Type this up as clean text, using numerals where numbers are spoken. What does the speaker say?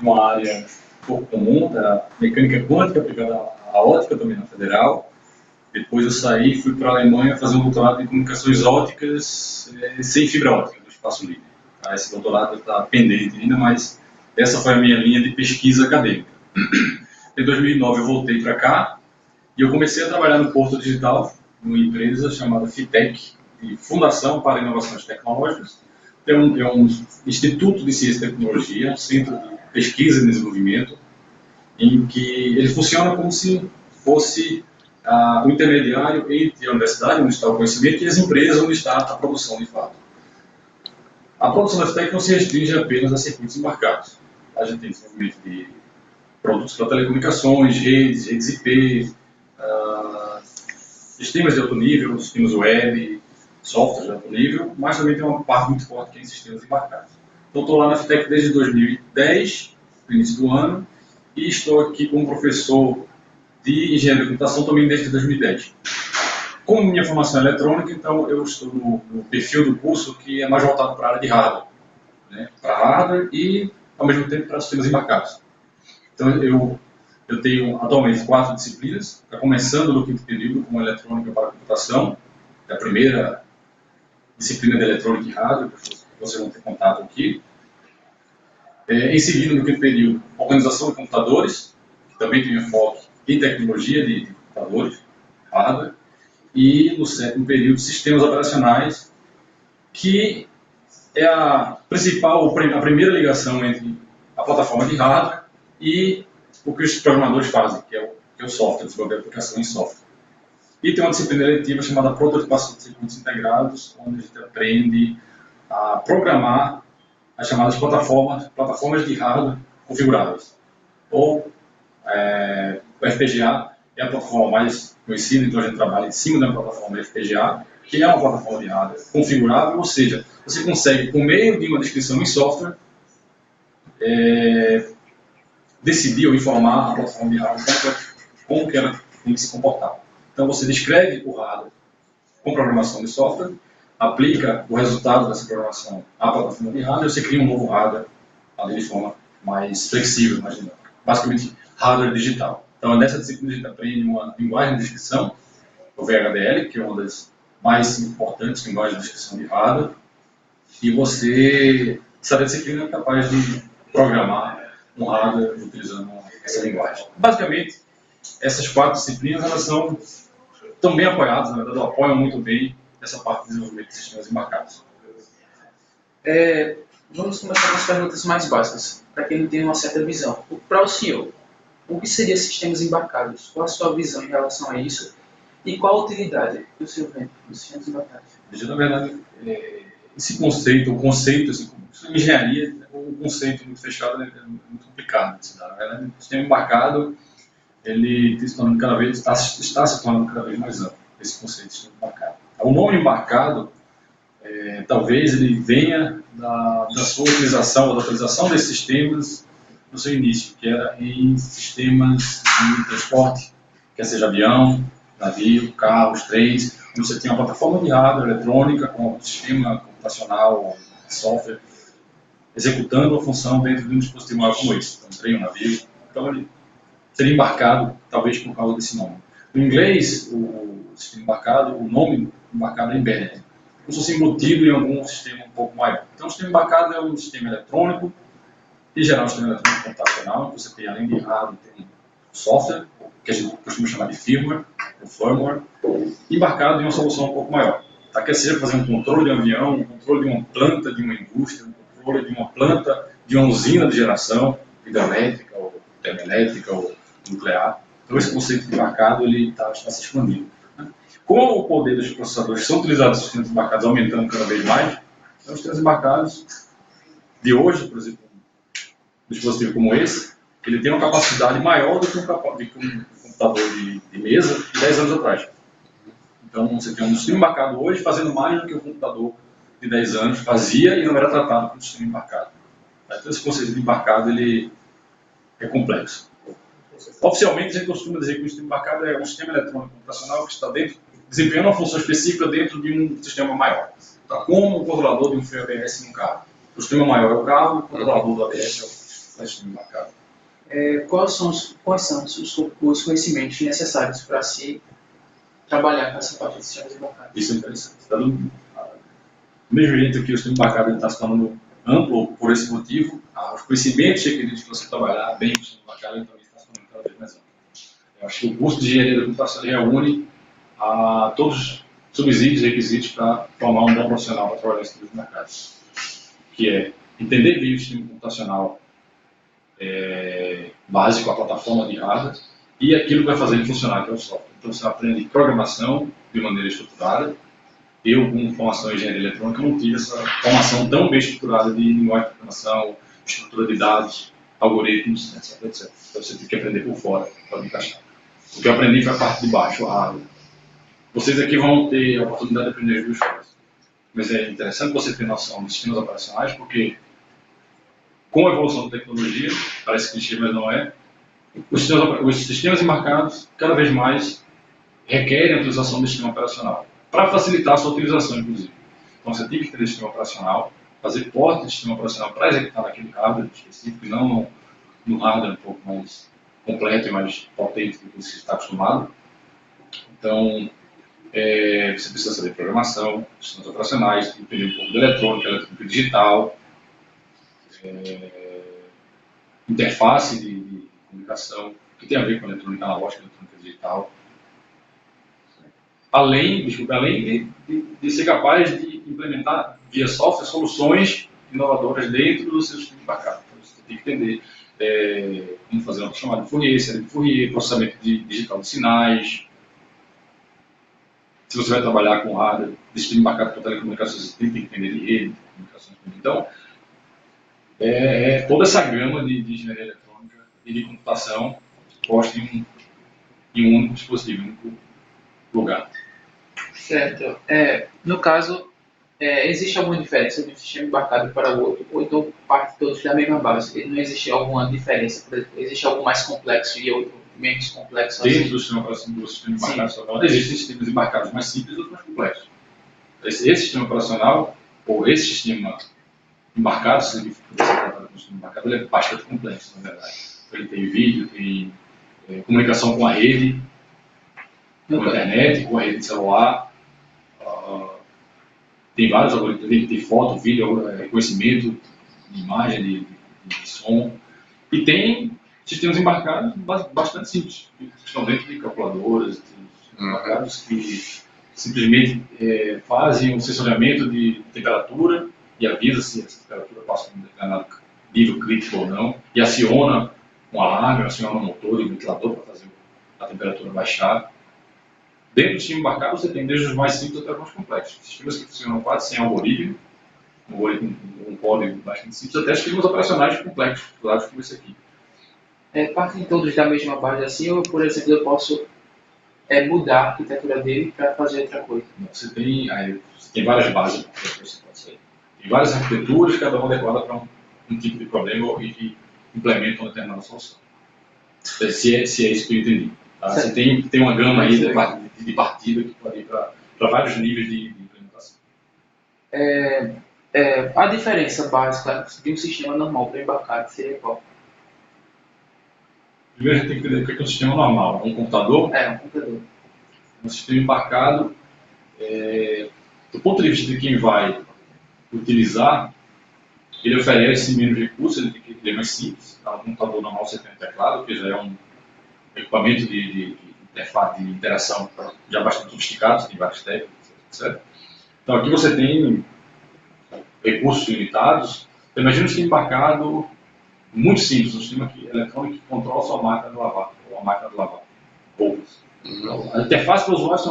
uma área pouco comum, da mecânica quântica aplicada à ótica, também na Federal. Depois eu saí e fui para a Alemanha fazer um doutorado em comunicações óticas sem fibra ótica, no espaço livre. Tá? Esse doutorado está pendente ainda, mas essa foi a minha linha de pesquisa acadêmica. Em 2009 eu voltei para cá e eu comecei a trabalhar no Porto Digital, numa empresa chamada FITEC, de Fundação para Inovações Tecnológicas. É um instituto de ciência e tecnologia, um centro de pesquisa e desenvolvimento, em que ele funciona como se fosse o intermediário entre a universidade, onde está o conhecimento, e as empresas, onde está a produção de fato. A produção da FITEC não se restringe apenas a circuitos embarcados. A gente tem desenvolvimento de produtos para telecomunicações, redes IP, sistemas de alto nível, sistemas web, softwares de alto nível, mas também tem uma parte muito forte que é em sistemas embarcados. Então, estou lá na FITEC desde 2010, no início do ano, e estou aqui como professor de engenharia de computação também desde 2010. Como minha formação é eletrônica, então eu estou no perfil do curso que é mais voltado para a área de hardware, né? Para hardware e, ao mesmo tempo, para sistemas embarcados. Então, eu tenho atualmente 4 disciplinas, está começando no quinto período com eletrônica para a computação, é a primeira disciplina de eletrônica e hardware, que vocês vão ter contato aqui. Em seguida, no quinto período, organização de computadores, que também tem enfoque em tecnologia de computadores, hardware. E no sétimo período, sistemas operacionais, que é a primeira ligação entre a plataforma de hardware e o que os programadores fazem, que é o software, desenvolver aplicação em software. E tem uma disciplina eletiva chamada prototipação de circuitos integrados, onde a gente aprende a programar as chamadas plataformas de hardware configuráveis. Ou o FPGA é a plataforma mais conhecida, então a gente trabalha em cima da plataforma FPGA, que é uma plataforma de hardware configurável, ou seja, você consegue, por meio de uma descrição em software, decidir ou informar a plataforma de hardware como que ela tem que se comportar. Então você descreve o hardware com programação de software, aplica o resultado dessa programação à plataforma de hardware e você cria um novo hardware ali de forma mais flexível, mais dinâmica. Basicamente, hardware digital. Então, nessa disciplina a gente aprende uma linguagem de descrição, o VHDL, que é uma das mais importantes linguagens de descrição de hardware, e você, essa disciplina é capaz de programar um hardware utilizando essa linguagem. Basicamente, essas 4 disciplinas elas estão bem apoiadas, na verdade, apoiam muito bem essa parte de desenvolvimento de sistemas embarcados. Vamos começar com as perguntas mais básicas, para quem não tem uma certa visão. Para o senhor, o que seria sistemas embarcados? Qual a sua visão em relação a isso? E qual a utilidade que o senhor vê dos sistemas embarcados? Na verdade, esse conceito, assim, engenharia, um conceito muito fechado é muito complicado. Na verdade, o sistema embarcado ele está se tornando cada vez mais amplo, esse conceito de sistema embarcado. O nome embarcado, talvez ele venha da sua utilização, ou da utilização desses sistemas no seu início, que era em sistemas de transporte, quer seja avião, navio, carros, trens, onde você tem uma plataforma de hardware eletrônica com um sistema computacional, software, executando a função dentro de um dispositivo maior como esse, um trem, um navio. Então ele seria embarcado, talvez por causa desse nome. No inglês, o sistema embarcado, o nome embarcado é embedded, como se fosse embutido em algum sistema um pouco maior. Então, o sistema embarcado é um sistema eletrônico, em geral, um sistema eletrônico computacional, que você tem, além de hardware, tem software, que a gente costuma chamar de firmware, ou firmware, embarcado em uma solução um pouco maior. Tá? Quer seja fazer um controle de um avião, um controle de uma planta de uma indústria, um controle de uma planta de uma usina de geração hidrelétrica, ou termoelétrica, ou nuclear. Então, esse conceito de embarcado está se expandindo. Com o poder dos processadores que são utilizados nos sistemas embarcados aumentando cada vez mais, os sistemas embarcados de hoje, por exemplo, um dispositivo como esse, ele tem uma capacidade maior do que um computador de mesa de 10 anos atrás. Então, você tem um sistema embarcado hoje fazendo mais do que o computador de 10 anos fazia e não era tratado como sistema embarcado. Então, esse conceito de embarcado ele é complexo. Oficialmente, a gente costuma dizer que o sistema embarcado é um sistema eletrônico computacional que está desempenhando uma função específica dentro de um sistema maior. Então, como o controlador de um freio ABS no carro. O sistema maior é o carro, o controlador do ABS para sistema embarcado. Quais são os conhecimentos necessários para se trabalhar com essa parte de sistemas embarcados? Isso é interessante. Do mesmo jeito que o sistema embarcado está se tornando amplo por esse motivo, os conhecimentos requeridos para você trabalhar bem com o sistema embarcado também está se tornando cada vez mais amplo. Eu acho que o curso de engenharia da computação reúne todos os subsídios e requisitos para formar um bom profissional para trabalhar nesse tipo de mercado, que é entender bem o sistema computacional básico, a plataforma de hardware, e aquilo que vai fazer ele funcionar, que é o software. Então você aprende programação de maneira estruturada. Eu, com formação em engenharia eletrônica, não tive essa formação tão bem estruturada de linguagem de programação, estrutura de dados, algoritmos, etc, etc. Então você tem que aprender por fora para encaixar. O que eu aprendi foi a parte de baixo, a hardware. Vocês aqui vão ter a oportunidade de aprender as duas coisas. Mas é interessante você ter noção dos sistemas operacionais, com a evolução da tecnologia, parece clichê, mas não é, os sistemas embarcados cada vez mais requerem a utilização do sistema operacional, para facilitar a sua utilização, inclusive. Então você tem que ter o sistema operacional, fazer porte do sistema operacional para executar naquele hardware específico, e não no hardware um pouco mais completo e mais potente do que você está acostumado. Então, você precisa saber programação, sistemas operacionais, entender um pouco de eletrônica digital, interface de comunicação, que tem a ver com eletrônica analógica e eletrônica digital. Além de ser capaz de implementar via software soluções inovadoras dentro do seu sistema embarcado. Então, você tem que entender como fazer uma chamada de Fourier, série de Fourier, processamento digital de sinais. Se você vai trabalhar com hardware de sistema embarcado para telecomunicações, você tem que entender de rede, de comunicações. Então, toda essa gama de engenharia eletrônica e de computação posta em um único dispositivo, em um único lugar. Certo. No caso, existe alguma diferença de um sistema embarcado para o outro, ou então parte todos da mesma base? Não existe alguma diferença? Por exemplo, existe algo mais complexo e outro menos complexo? Dentro assim? do sistema embarcado, existem sistemas embarcados mais simples e outros mais complexos. Esse sistema operacional, ou esse sistema embarcado, se você tratar com o sistema embarcado, ele é bastante complexo, na verdade. Ele tem vídeo, tem comunicação com a rede, com a internet, com a rede de celular. Tem vários algoritmos, tem foto, vídeo, reconhecimento de imagem, de som. E tem sistemas embarcados bastante simples, que estão dentro de calculadoras, embarcados que simplesmente fazem um sensoriamento de temperatura e avisa se essa temperatura passa por um determinado nível crítico ou não, e aciona um alarme, aciona um motor e um ventilador para fazer a temperatura baixar. Dentro do sistema embarcado você tem desde os mais simples até os mais complexos. Sistemas que funcionam quase sem algoritmo, um código bastante simples, até sistemas operacionais complexos, estruturados como esse aqui. Partem todos da mesma base assim, ou por exemplo eu posso mudar a arquitetura dele para fazer outra coisa? Você tem várias bases que você pode sair. Tem várias arquiteturas, cada uma adequada para um tipo de problema e que implementa uma determinada solução. Se é isso que eu entendi. Tá? Você tem uma gama aí de partida que pode ir para vários níveis de implementação. A diferença básica de um sistema normal para embarcado seria qual? Primeiro a gente tem que entender o que é um sistema normal. Um computador? Um computador. Um sistema embarcado, do ponto de vista de quem vai utilizar, ele oferece menos recursos, ele é mais simples. Um computador normal você tem um teclado, que já é um equipamento de interação já bastante sofisticado, tem várias técnicas, etc. Então aqui você tem recursos limitados. Então, imagina um sistema embarcado muito simples, um sistema eletrônico que controla sua máquina de lavar, ou a máquina de lavar, poucas. A interface para o usuário